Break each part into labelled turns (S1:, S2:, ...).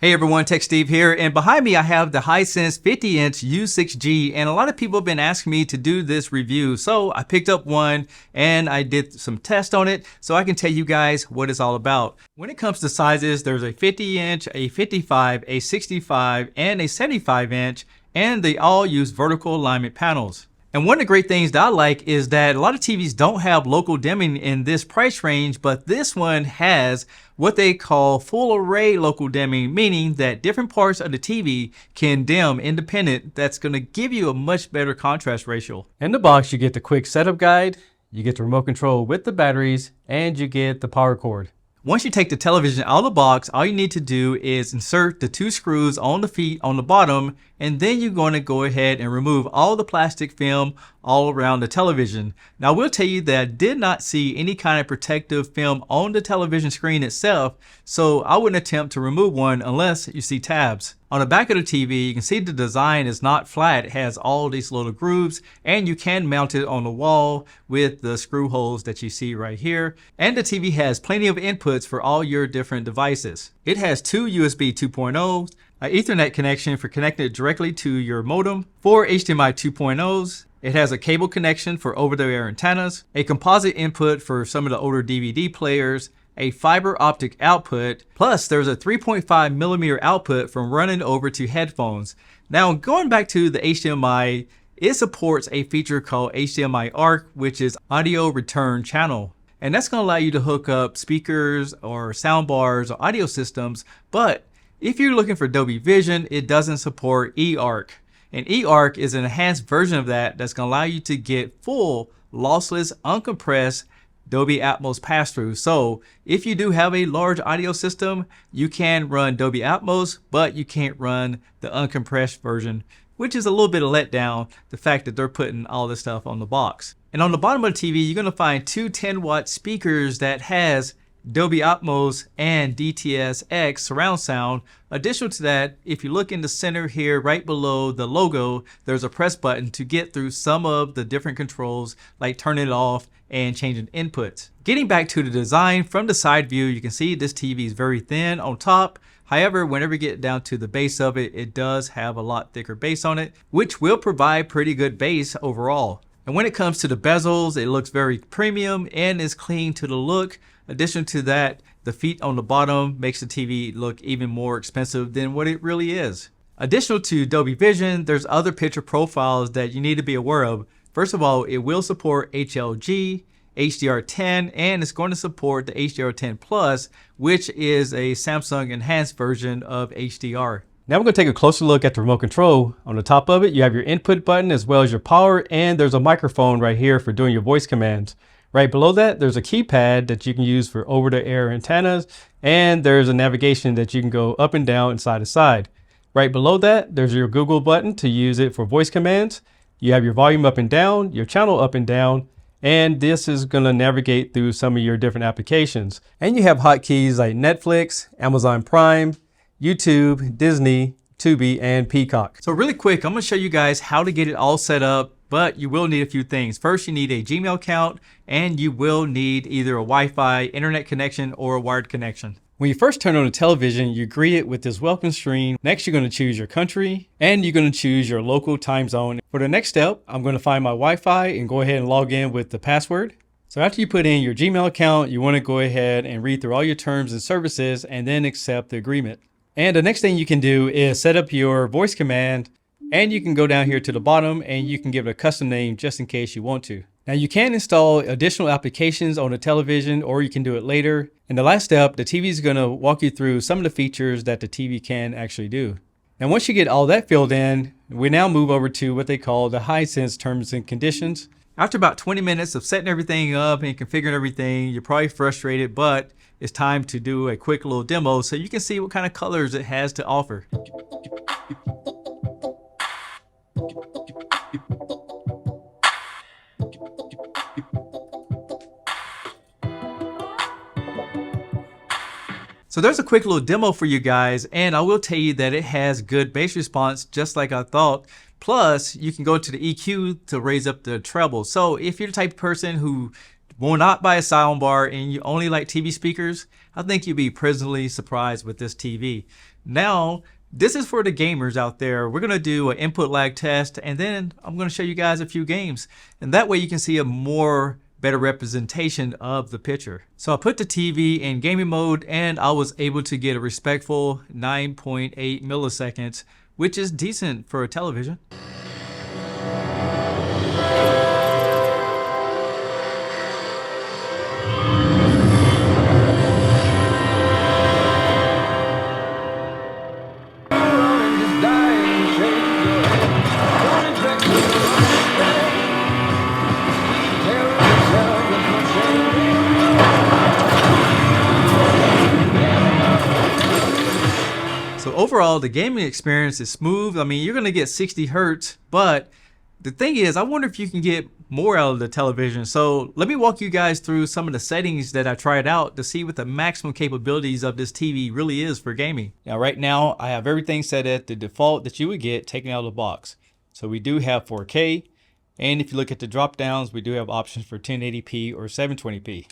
S1: Hey everyone, Tech Steve here, and behind me I have the Hisense 50-inch U6G, and a lot of people have been asking me to do this review, so I picked up one and I did some tests on it so I can tell you guys what it's all about. When it comes to sizes, there's a 50-inch, a 55, a 65, and a 75-inch, and they all use vertical alignment panels. And one of the great things that I like is that a lot of TVs don't have local dimming in this price range, but this one has what they call full array local dimming, meaning that different parts of the TV can dim independent. That's going to give you a much better contrast ratio. In the box, you get the quick setup guide, you get the remote control with the batteries, and you get the power cord. Once you take the television out of the box, all you need to do is insert the two screws on the feet on the bottom, and then you're going to go ahead and remove all the plastic film all around the television. Now, I will tell you that I did not see any kind of protective film on the television screen itself, so I wouldn't attempt to remove one unless you see tabs. On the back of the TV, you can see the design is not flat. It has all these little grooves, and you can mount it on the wall with the screw holes that you see right here. And the TV has plenty of inputs for all your different devices. It has two USB 2.0s, an Ethernet connection for connecting it directly to your modem, 4 HDMI 2.0s. It has a cable connection for over-the-air antennas, a composite input for some of the older DVD players, a fiber optic output, plus there's a 3.5 millimeter output from running over to headphones. Now, going back to the HDMI, it supports a feature called HDMI ARC, which is audio return channel. And that's going to allow you to hook up speakers or sound bars or audio systems. But if you're looking for Dolby Vision, it doesn't support eARC. And eARC is an enhanced version of that that's going to allow you to get full, lossless, uncompressed Dolby Atmos pass-through. So if you do have a large audio system, you can run Dolby Atmos, but you can't run the uncompressed version, which is a little bit of letdown, the fact that they're putting all this stuff on the box. And on the bottom of the TV, you're going to find two 10-watt speakers that has Dolby Atmos and DTS-X surround sound. Additional to that, if you look in the center here, right below the logo, there's a press button to get through some of the different controls, like turning it off and changing inputs. Getting back to the design, from the side view, you can see this TV is very thin on top. However, whenever you get down to the base of it, it does have a lot thicker base on it, which will provide pretty good base overall. And when it comes to the bezels, it looks very premium and is clean to the look. Addition to that, the feet on the bottom makes the TV look even more expensive than what it really is. Additional to Dolby Vision, there's other picture profiles that you need to be aware of. First of all, it will support HLG, HDR10, and it's going to support the HDR10 Plus, which is a Samsung enhanced version of HDR. Now we're going to take a closer look at the remote control. On the top of it, you have your input button as well as your power, and there's a microphone right here for doing your voice commands. Right below that, there's a keypad that you can use for over-the-air antennas, and there's a navigation that you can go up and down and side to side. Right below that, there's your Google button to use it for voice commands. You have your volume up and down, your channel up and down, and this is going to navigate through some of your different applications. And you have hotkeys like Netflix, Amazon Prime, YouTube, Disney, Tubi, and Peacock. So really quick, I'm going to show you guys how to get it all set up, but you will need a few things. First, you need a Gmail account, and you will need either a Wi-Fi, internet connection, or a wired connection. When you first turn on the television, you greet it with this welcome screen. Next, you're going to choose your country, and you're going to choose your local time zone. For the next step, I'm going to find my Wi-Fi and go ahead and log in with the password. So after you put in your Gmail account, you want to go ahead and read through all your terms and services and then accept the agreement. And the next thing you can do is set up your voice command, and you can go down here to the bottom and you can give it a custom name just in case you want to. Now you can install additional applications on the television, or you can do it later. And the last step, the TV is going to walk you through some of the features that the TV can actually do. And once you get all that filled in, we now move over to what they call the Hisense terms and conditions. After about 20 minutes of setting everything up and configuring everything, you're probably frustrated, but it's time to do a quick little demo so you can see what kind of colors it has to offer. So there's a quick little demo for you guys, and I will tell you that it has good bass response, just like I thought. Plus, you can go to the EQ to raise up the treble. So if you're the type of person who will not buy a soundbar and you only like TV speakers, I think you'll be pleasantly surprised with this TV. Now, this is for the gamers out there. We're gonna do an input lag test, and then I'm gonna show you guys a few games. And that way you can see a better representation of the picture. So I put the TV in gaming mode, and I was able to get a respectful 9.8 milliseconds, which is decent for a television. So overall, the gaming experience is smooth. I mean, you're gonna get 60 hertz, but the thing is, I wonder if you can get more out of the television. So let me walk you guys through some of the settings that I tried out to see what the maximum capabilities of this TV really is for gaming. Now, right now, I have everything set at the default that you would get taken out of the box. So we do have 4K, and if you look at the drop downs, we do have options for 1080p or 720p.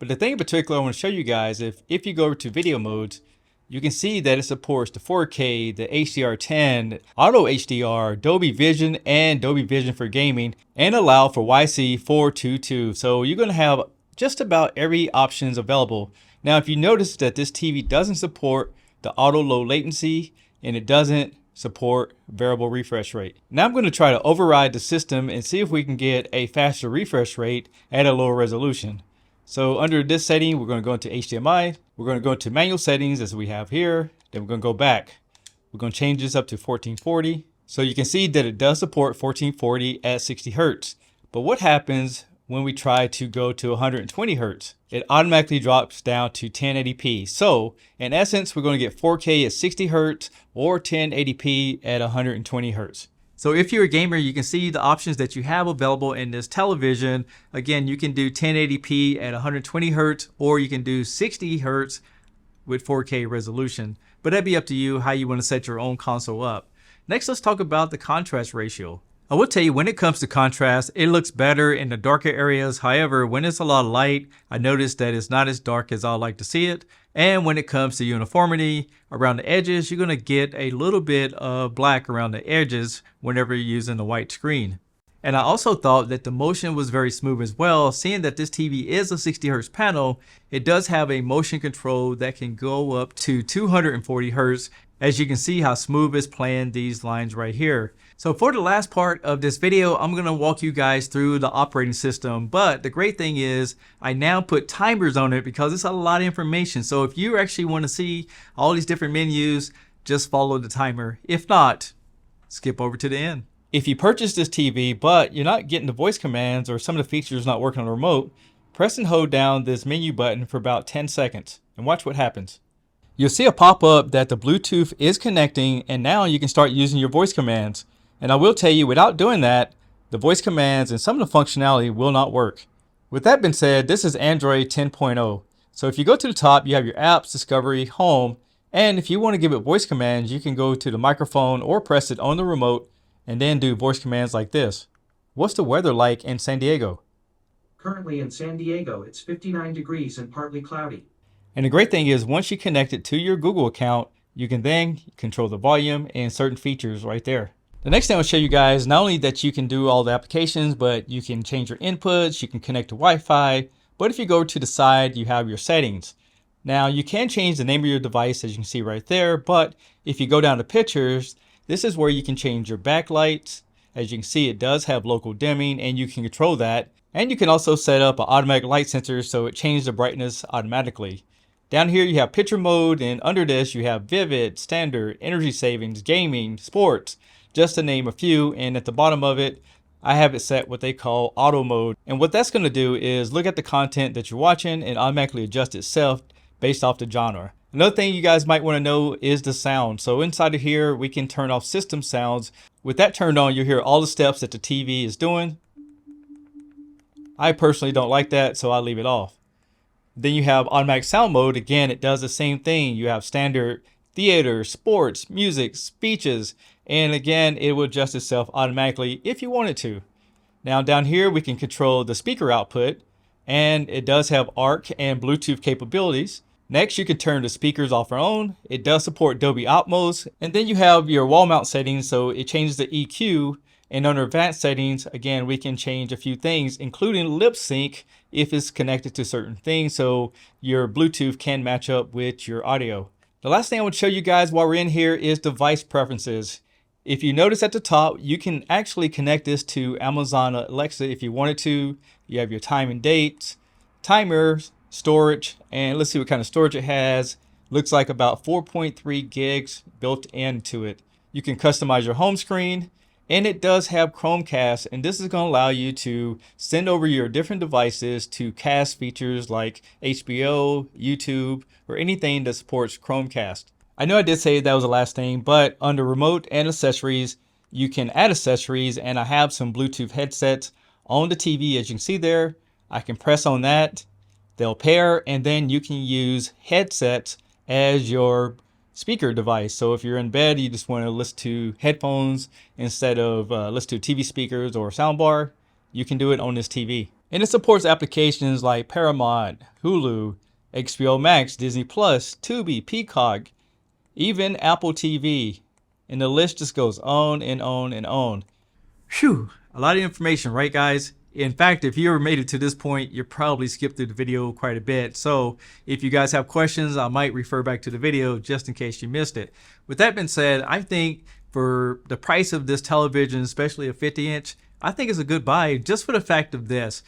S1: But the thing in particular I want to show you guys, if you go over to video modes, you can see that it supports the 4K, the HDR10, Auto HDR, Dolby Vision, and Dolby Vision for gaming, and allow for YC422. So you're going to have just about every options available. Now, if you notice that this TV doesn't support the auto low latency, and it doesn't support variable refresh rate. Now I'm going to try to override the system and see if we can get a faster refresh rate at a lower resolution. So under this setting, we're going to go into HDMI. We're going to go into manual settings as we have here. Then we're going to go back. We're going to change this up to 1440. So you can see that it does support 1440 at 60 hertz. But what happens when we try to go to 120 hertz? It automatically drops down to 1080p. So in essence, we're going to get 4K at 60 hertz or 1080p at 120 hertz. So if you're a gamer, you can see the options that you have available in this television. Again, you can do 1080p at 120 hertz, or you can do 60 hertz with 4K resolution. But that'd be up to you how you want to set your own console up. Next, let's talk about the contrast ratio. I will tell you, when it comes to contrast, it looks better in the darker areas. However, when it's a lot of light, I noticed that it's not as dark as I like to see it. And when it comes to uniformity around the edges, you're going to get a little bit of black around the edges whenever you're using the white screen. And I also thought that the motion was very smooth as well. Seeing that this TV is a 60 hertz panel, it does have a motion control that can go up to 240 hertz. As you can see how smooth it's playing these lines right here. So for the last part of this video, I'm going to walk you guys through the operating system. But the great thing is I now put timers on it because it's a lot of information. So if you actually want to see all these different menus, just follow the timer. If not, skip over to the end. If you purchase this TV, but you're not getting the voice commands or some of the features not working on the remote, press and hold down this menu button for about 10 seconds and watch what happens. You'll see a pop-up that the Bluetooth is connecting, and now you can start using your voice commands. And I will tell you, without doing that, the voice commands and some of the functionality will not work. With that being said, this is Android 10.0. So if you go to the top, you have your apps, discovery, home, and if you want to give it voice commands, you can go to the microphone or press it on the remote and then do voice commands like this. What's the weather like in San Diego?
S2: Currently in San Diego, it's 59 degrees and partly cloudy.
S1: And the great thing is, once you connect it to your Google account, you can then control the volume and certain features right there. The next thing I'll show you guys, not only that you can do all the applications, but you can change your inputs, you can connect to Wi-Fi. But if you go to the side, you have your settings. Now you can change the name of your device, as you can see right there. But if you go down to pictures, this is where you can change your backlights. As you can see, it does have local dimming and you can control that. And you can also set up an automatic light sensor so it changes the brightness automatically. Down here you have picture mode, and under this you have vivid, standard, energy savings, gaming, sports, just to name a few. And at the bottom of it, I have it set what they call auto mode. And what that's going to do is look at the content that you're watching and automatically adjust itself based off the genre. Another thing you guys might want to know is the sound. So inside of here, we can turn off system sounds. With that turned on, you'll hear all the steps that the TV is doing. I personally don't like that, so I leave it off. Then you have automatic sound mode. Again, it does the same thing. You have standard, theater, sports, music, speeches, and again, it will adjust itself automatically if you want it to. Now down here, we can control the speaker output, and it does have ARC and Bluetooth capabilities. Next, you can turn the speakers off or on. It does support Dolby Atmos. And then you have your wall mount settings, so it changes the EQ. And under advanced settings, again, we can change a few things, including lip sync if it's connected to certain things, so your Bluetooth can match up with your audio. The last thing I want to show you guys while we're in here is device preferences. If you notice at the top, you can actually connect this to Amazon Alexa if you wanted to. You have your time and dates, timers, storage, and let's see what kind of storage it has. Looks like about 4.3 gigs built into it. You can customize your home screen, and it does have Chromecast, and this is going to allow you to send over your different devices to cast features like HBO, YouTube, or anything that supports Chromecast. I know I did say that was the last thing, but under remote and accessories, you can add accessories, and I have some Bluetooth headsets on the TV. As you can see there, I can press on that. They'll pair, and then you can use headsets as your speaker device. So if you're in bed, you just want to listen to headphones instead of listen to TV speakers or soundbar, you can do it on this TV. And it supports applications like Paramount, Hulu, HBO Max, Disney Plus, Tubi, Peacock, even Apple TV. And the list just goes on and on and on. Phew, a lot of information, right guys? In fact, if you ever made it to this point, you probably skipped through the video quite a bit. So if you guys have questions, I might refer back to the video just in case you missed it. With that being said, I think for the price of this television, especially a 50-inch, I think it's a good buy just for the fact of this.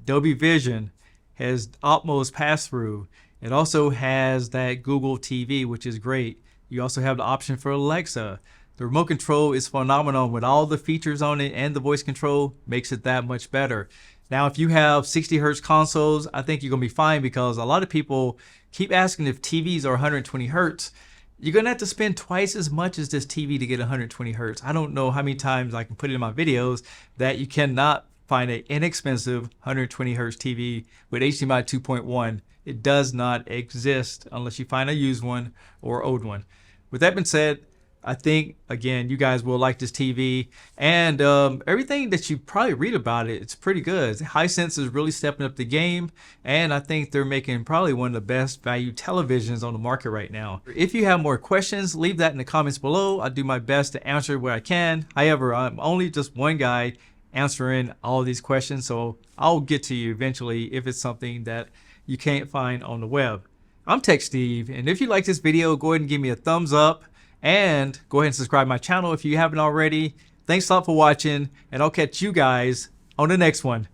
S1: Dolby Vision has Atmos pass-through. It also has that Google TV, which is great. You also have the option for Alexa. The remote control is phenomenal with all the features on it, and the voice control makes it that much better. Now, if you have 60 hertz consoles, I think you're gonna be fine, because a lot of people keep asking if TVs are 120 hertz. You're gonna have to spend twice as much as this TV to get 120 hertz. I don't know how many times I can put it in my videos that you cannot find an inexpensive 120 hertz TV with HDMI 2.1. It does not exist unless you find a used one or old one. With that being said, I think, again, you guys will like this TV, and everything that you probably read about it, it's pretty good. Hisense is really stepping up the game, and I think they're making probably one of the best value televisions on the market right now. If you have more questions, leave that in the comments below. I'll do my best to answer what I can. However, I'm only just one guy answering all these questions, so I'll get to you eventually if it's something that you can't find on the web. I'm Tech Steve, and if you like this video, go ahead and give me a thumbs up. And go ahead and subscribe to my channel if you haven't already. Thanks a lot for watching, and I'll catch you guys on the next one.